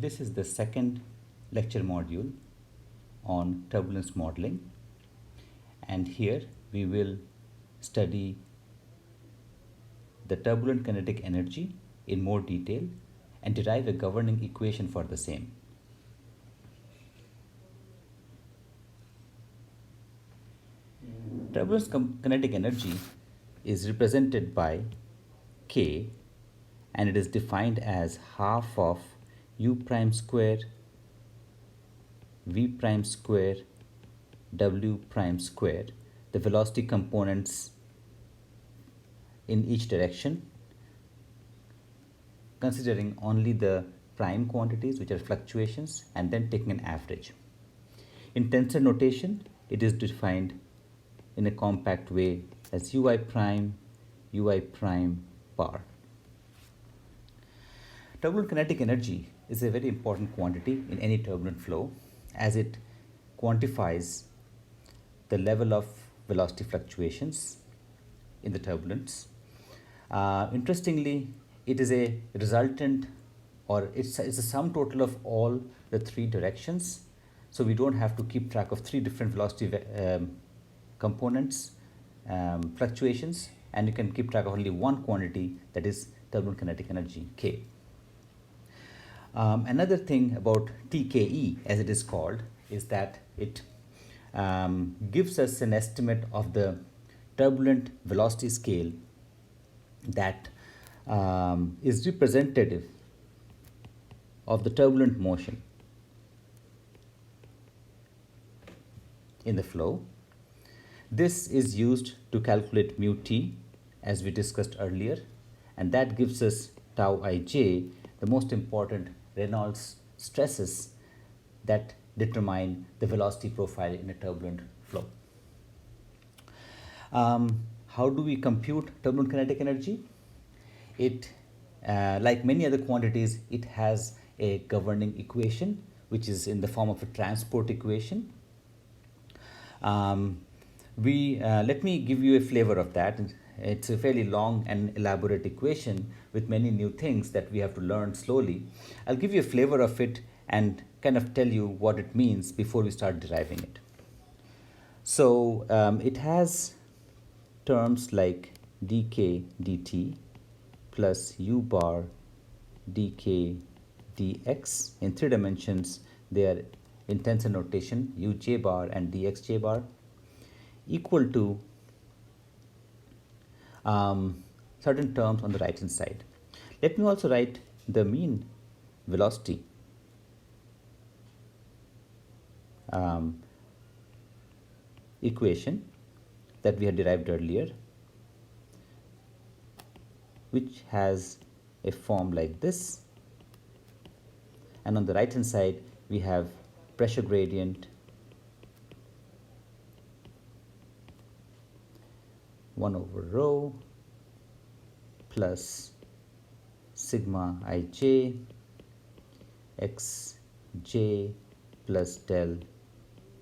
This is the second lecture module on turbulence modeling, and here we will study the turbulent kinetic energy in more detail and derive a governing equation for the same. Turbulence kinetic energy is represented by K, and it is defined as half of U prime square V prime square W prime square, the velocity components in each direction, considering only the prime quantities, which are fluctuations, and then taking an average. In tensor notation, it is defined in a compact way as ui prime bar. Turbulent kinetic energy is a very important quantity in any turbulent flow, as it quantifies the level of velocity fluctuations in the turbulence. Interestingly, it is a resultant, or it's a sum total of all the three directions. So we don't have to keep track of three different velocity components, fluctuations, and you can keep track of only one quantity, that is turbulent kinetic energy, K. Another thing about TKE, as it is called, is that it gives us an estimate of the turbulent velocity scale that is representative of the turbulent motion in the flow. This is used to calculate mu t, as we discussed earlier, and that gives us tau ij, the most important Reynolds stresses that determine the velocity profile in a turbulent flow. How do we compute turbulent kinetic energy? It, like many other quantities, it has a governing equation, which is in the form of a transport equation. Let me give you a flavor of that. It's a fairly long and elaborate equation with many new things that we have to learn slowly. I'll give you a flavor of it and kind of tell you what it means before we start deriving it. So it has terms like dk dt plus u bar dk dx. In 3 dimensions, they are in tensor notation uj bar and dxj bar, equal to certain terms on the right hand side. Let me also write the mean velocity equation that we had derived earlier, which has a form like this, and on the right hand side we have pressure gradient 1 over rho plus sigma ij xj plus del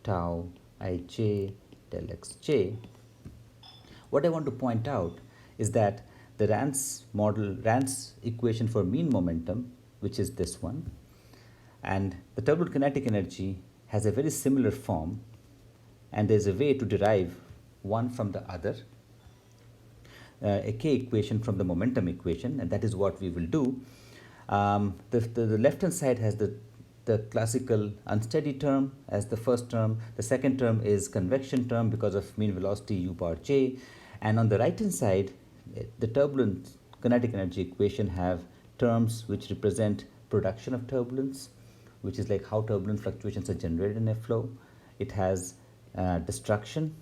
tau ij del xj. What I want to point out is that the Rand's equation for mean momentum, which is this one, and the turbulent kinetic energy has a very similar form, and there's a way to derive one from the other, a K equation from the momentum equation, and that is what we will do. The left hand side has the classical unsteady term as the first term. The second term is convection term because of mean velocity u bar j, and on the right hand side the turbulent kinetic energy equation have terms which represent production of turbulence, which is like how turbulent fluctuations are generated in a flow. It has destruction,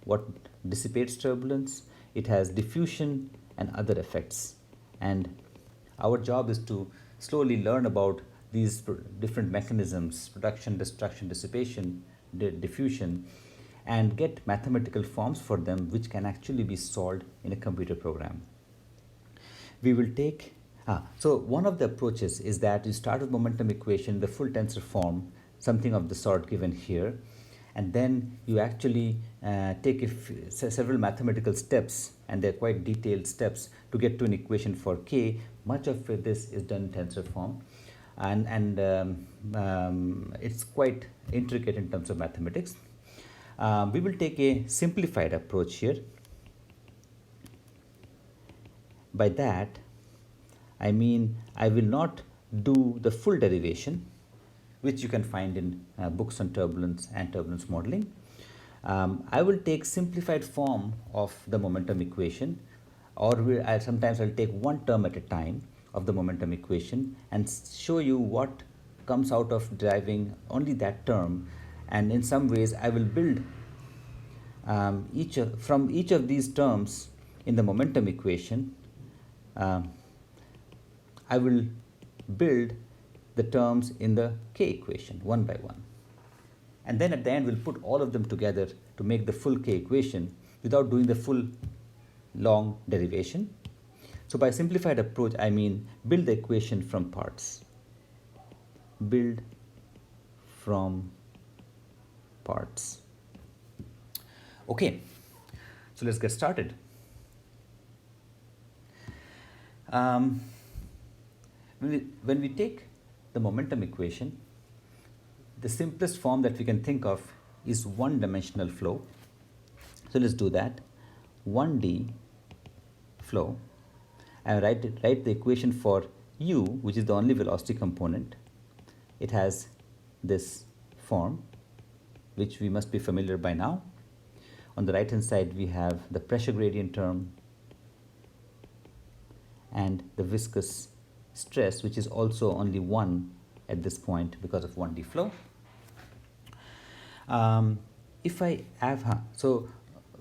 what dissipates turbulence. It has diffusion and other effects, and our job is to slowly learn about these different mechanisms: production, destruction, dissipation, diffusion, and get mathematical forms for them which can actually be solved in a computer program. We will take so one of the approaches is that you start with momentum equation, the full tensor form, something of the sort given here, and then you actually take several mathematical steps, and they're quite detailed steps to get to an equation for K. Much of this is done in tensor form. and it's quite intricate in terms of mathematics. We will take a simplified approach here. By that, I mean I will not do the full derivation, which you can find in books on turbulence and turbulence modeling. I will take simplified form of the momentum equation, or sometimes I'll take one term at a time of the momentum equation and show you what comes out of deriving only that term. And in some ways I will build from each of these terms in the momentum equation. I will build the terms in the k equation one by one. And then at the end, we'll put all of them together to make the full k equation without doing the full long derivation. So by simplified approach, I mean build the equation from parts. Build from parts. Okay, so let's get started. When we take the momentum equation, the simplest form that we can think of is one-dimensional flow. So let's do that. 1D flow. I write the equation for u, which is the only velocity component. It has this form, which we must be familiar by now. On the right hand side, we have the pressure gradient term and the viscous stress, which is also only 1 at this point because of 1D flow. If I have, so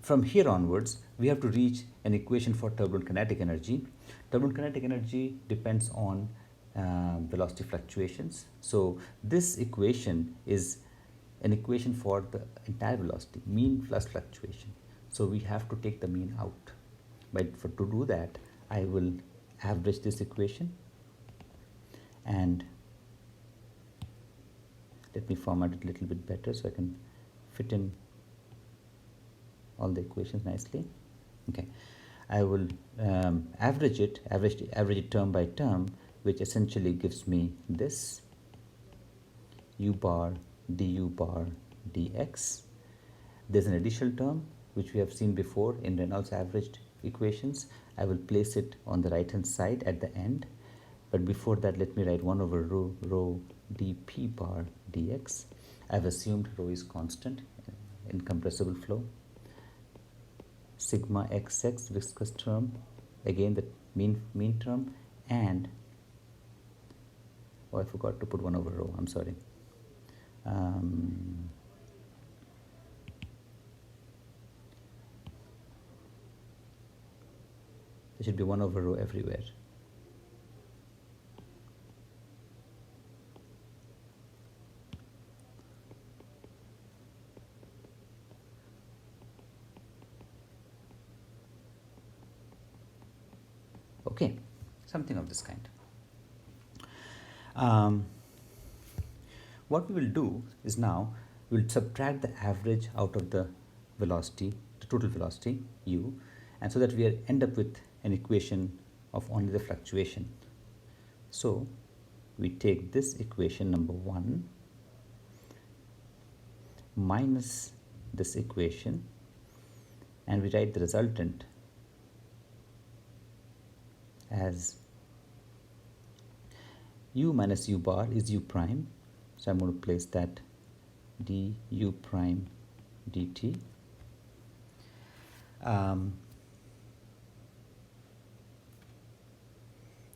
from here onwards, we have to reach an equation for turbulent kinetic energy. Turbulent kinetic energy depends on velocity fluctuations. So this equation is an equation for the entire velocity, mean plus fluctuation. So we have to take the mean out. But to do that, I will average this equation, and let me format it a little bit better so I can fit in all the equations nicely. Okay, I will average it term by term, which essentially gives me this u bar du bar dx. There's an additional term which we have seen before in Reynolds averaged equations. I will place it on the right hand side at the end, but before that, let me write 1 over rho dp bar dx. I've assumed rho is constant in compressible flow. Sigma xx viscous term, again the mean term, and I forgot to put 1 over rho, I'm sorry. There should be 1 over rho everywhere. Okay, something of this kind. What we will do is now we will subtract the average out of the velocity, the total velocity u, and so that we end up with an equation of only the fluctuation. So we take this equation number 1 minus this equation, and we write the resultant as u minus u bar is u prime. So I'm going to place that du prime dt.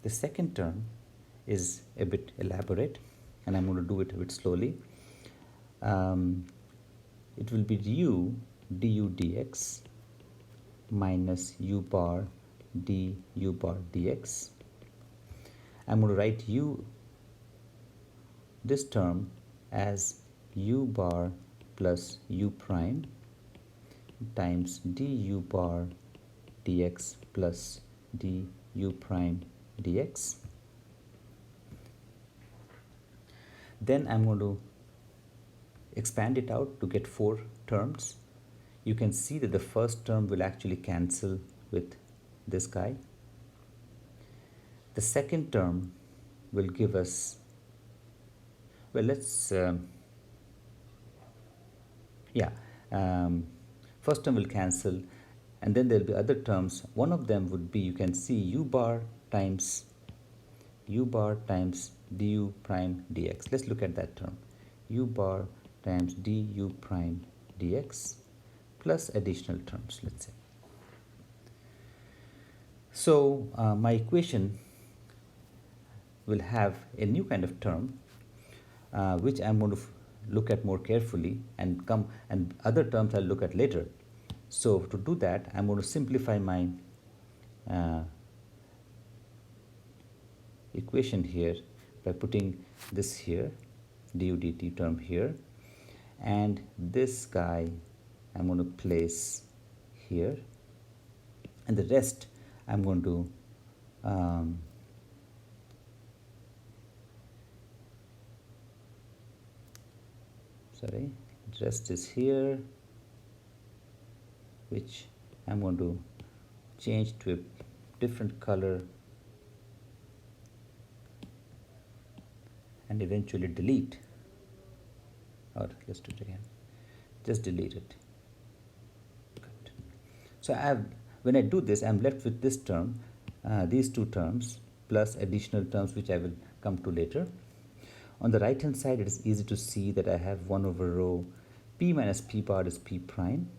The second term is a bit elaborate, and I'm going to do it a bit slowly. It will be du dx minus u bar du bar dx. I'm going to write this term as u bar plus u prime times du bar dx plus du prime dx. Then I'm going to expand it out to get 4 terms. You can see that the first term will actually cancel with this guy. The second term will give us Well, let's, yeah, um, first term will cancel, and then there'll be other terms. One of them would be, you can see u bar times du prime dx. Let's look at that term. U bar times du prime dx plus additional terms, let's say. So my equation will have a new kind of term, which I'm going to look at more carefully, and other terms I'll look at later. So to do that, I'm going to simplify my equation here by putting this here, du dt term here, and this guy I'm going to place here, and the rest I'm going to the rest is here, which I'm going to change to a different color and eventually delete, or let's do it again, just delete it. Good. So when I do this, I'm left with this term, these two terms plus additional terms which I will come to later. On the right hand side, it is easy to see that I have 1 over rho p minus p bar is p prime,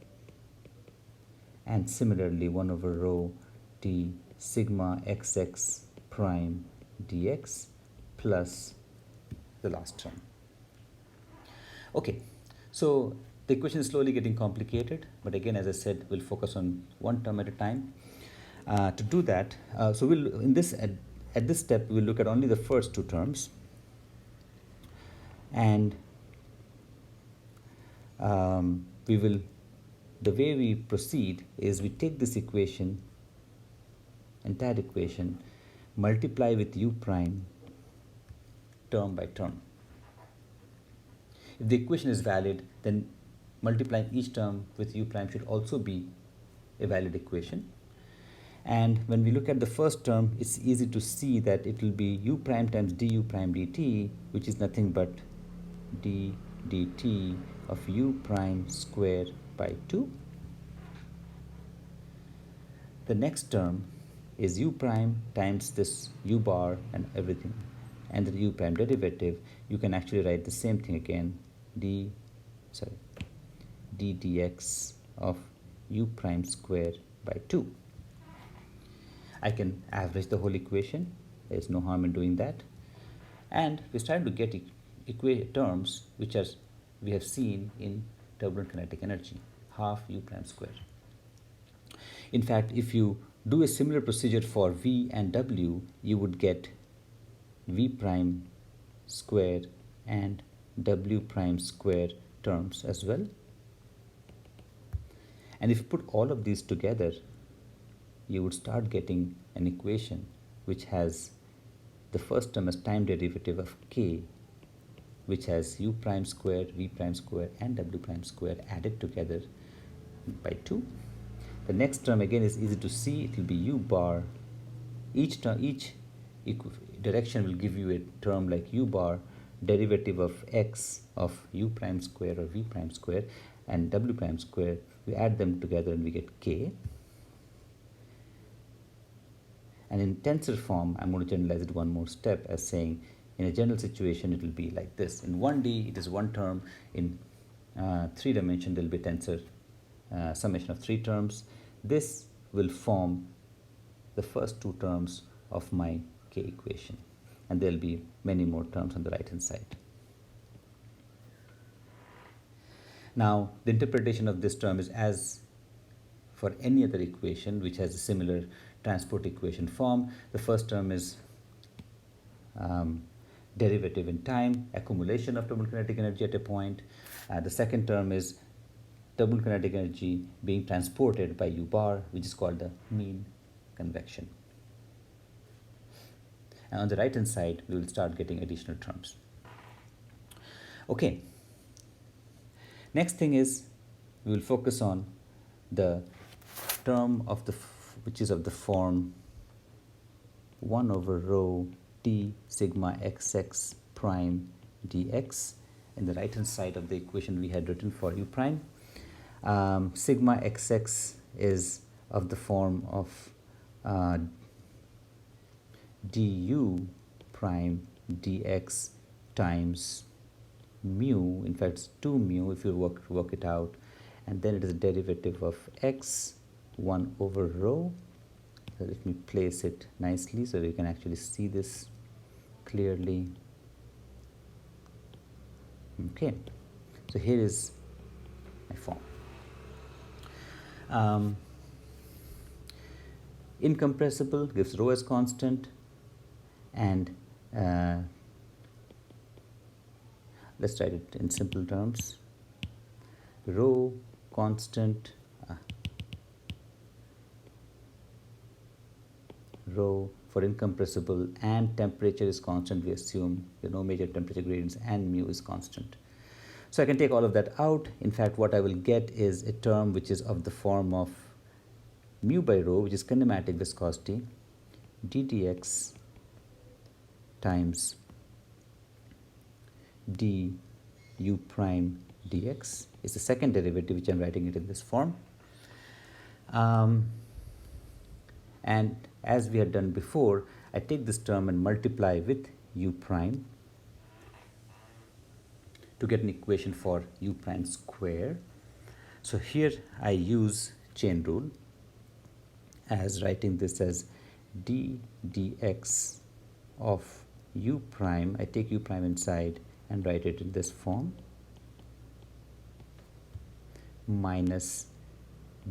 and similarly 1 over rho t sigma xx prime dx plus the last term. Okay, so the equation is slowly getting complicated, but again, as I said, we'll focus on one term at a time. To do that, so we'll at this step we'll look at only the first two terms, and the way we proceed is we take this equation, entire equation, multiply with u prime term by term. If the equation is valid, then multiplying each term with u prime should also be a valid equation. And when we look at the first term, it's easy to see that it will be u prime times du prime dt, which is nothing but d dt of u prime square by 2. The next term is u prime times this u bar and everything, and the u prime derivative. You can actually write the same thing again, d dx of u prime square by 2. I can average the whole equation. There is no harm in doing that. And we're starting to get terms which we have seen in turbulent kinetic energy, half u prime square. In fact, if you do a similar procedure for v and w, you would get v prime square and w prime square terms as well. And if you put all of these together, you would start getting an equation which has the first term as time derivative of k, which has u prime square, v prime square, and w prime square added together by 2. The next term again is easy to see. It will be u bar. Each direction will give you a term like u bar derivative of x of u prime square or v prime square and w prime square. We add them together and we get k. And in tensor form, I'm going to generalize it one more step as saying, in a general situation, it will be like this. In 1D, it is one term. In 3 dimension, there will be tensor summation of 3 terms. This will form the first 2 terms of my k equation. And there will be many more terms on the right hand side. Now, the interpretation of this term is as for any other equation which has a similar transport equation form. The first term is derivative in time, accumulation of turbulent kinetic energy at a point. The second term is turbulent kinetic energy being transported by u bar, which is called the mean convection. And on the right hand side, we will start getting additional terms. Okay. Next thing is we will focus on the term of which is of the form 1 over rho t sigma xx prime dx. In the right hand side of the equation we had written for u prime. Sigma xx is of the form of du prime dx times mu. In fact, it's 2 mu if you work it out, and then it is a derivative of x 1 over rho. So let me place it nicely so we can actually see this clearly. Okay, so here is my form. Incompressible gives rho as constant, and let's write it in simple terms. Rho constant, rho for incompressible, and temperature is constant. We assume there are no major temperature gradients, and mu is constant. So I can take all of that out. In fact, what I will get is a term which is of the form of mu by rho, which is kinematic viscosity, ddx times du prime dx is the second derivative, which I am writing it in this form. And as we had done before, I take this term and multiply with u prime to get an equation for u prime square. So here I use chain rule as writing this as d dx of u prime. I take u prime inside and write it in this form, minus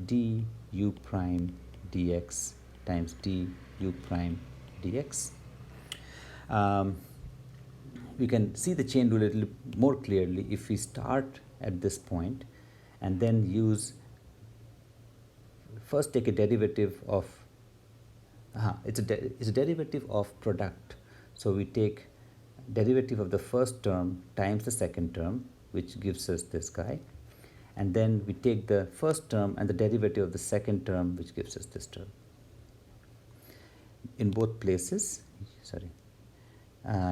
d u prime dx times d u prime dx. We can see the chain rule a little more clearly if we start at this point and then use, first take a derivative of, it's a derivative of product. So we take derivative of the first term times the second term, which gives us this guy, and then we take the first term and the derivative of the second term, which gives us this term. In both places,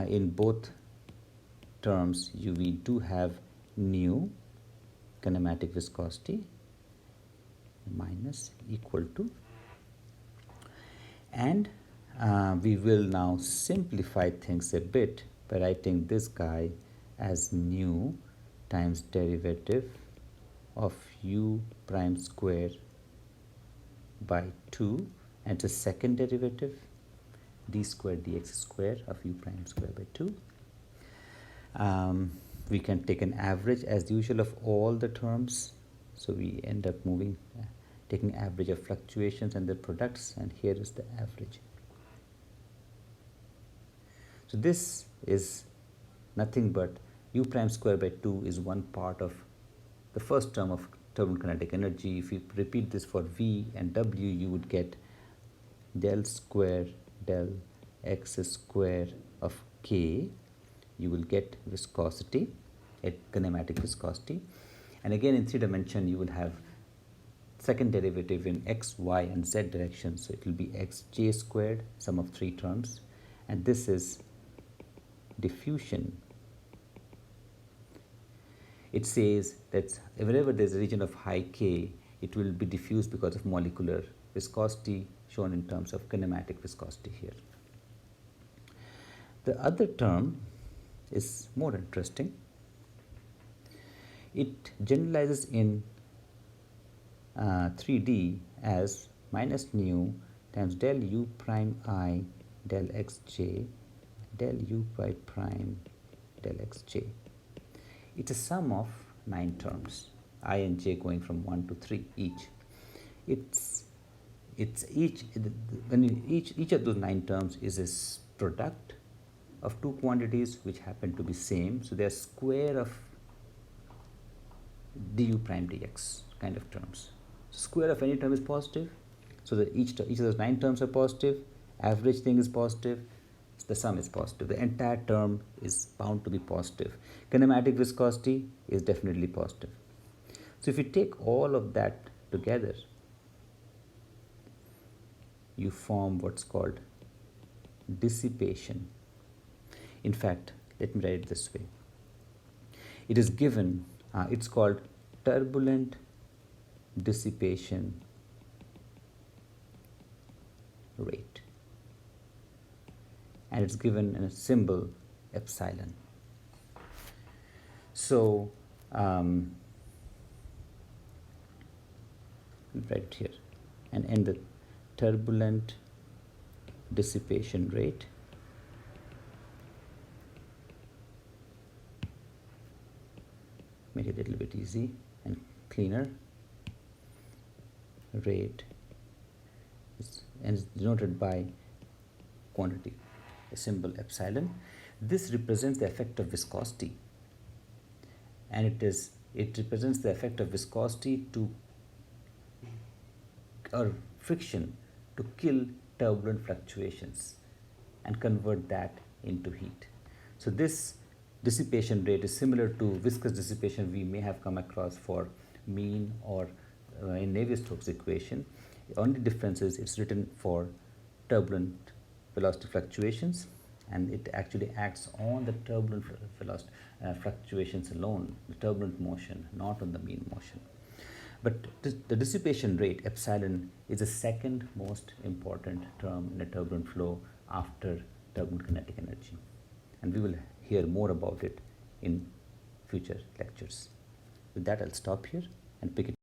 in both terms, we do have nu, kinematic viscosity, minus equal to, and we will now simplify things a bit by writing this guy as nu times derivative of u prime square by 2, and it's a second derivative, d square dx square of u prime square by 2. We can take an average as usual of all the terms, so we end up taking average of fluctuations and the products, and here is the average. So this is nothing but u prime square by 2 is one part of the first term of turbulent kinetic energy. If you repeat this for v and w, you would get del square del x square of k. You will get viscosity, kinematic viscosity, and again in 3 dimension you will have second derivative in x, y, and z direction, so it will be xj squared, sum of 3 terms, and this is diffusion. It says that wherever there is a region of high k, it will be diffused because of molecular viscosity, shown in terms of kinematic viscosity here. The other term is more interesting. It generalizes in 3D as minus nu times del u prime I del xj del u by prime del xj. It's a sum of 9 terms, I and j going from 1 to 3 each. It's each of those 9 terms is a product of 2 quantities which happen to be same, so they are square of du prime dx kind of terms. So square of any term is positive, so that each of those 9 terms are positive, average thing is positive, the sum is positive, the entire term is bound to be positive. Kinematic viscosity is definitely positive. So if you take all of that together, you form what's called dissipation. In fact, let me write it this way. it is given, it's called turbulent dissipation rate, and it's given in a symbol epsilon. So right here, and the turbulent dissipation rate make it a little bit easy and cleaner. Rate is denoted by quantity, a symbol epsilon. This represents the effect of viscosity, and it represents the effect of viscosity to or friction to kill turbulent fluctuations and convert that into heat. So this dissipation rate is similar to viscous dissipation we may have come across for mean or in Navier-Stokes equation. The only difference is it's written for turbulent velocity fluctuations, and it actually acts on the turbulent velocity fluctuations alone, the turbulent motion, not on the mean motion. But the dissipation rate, epsilon, is the second most important term in a turbulent flow after turbulent kinetic energy. And we will hear more about it in future lectures. With that, I'll stop here and pick it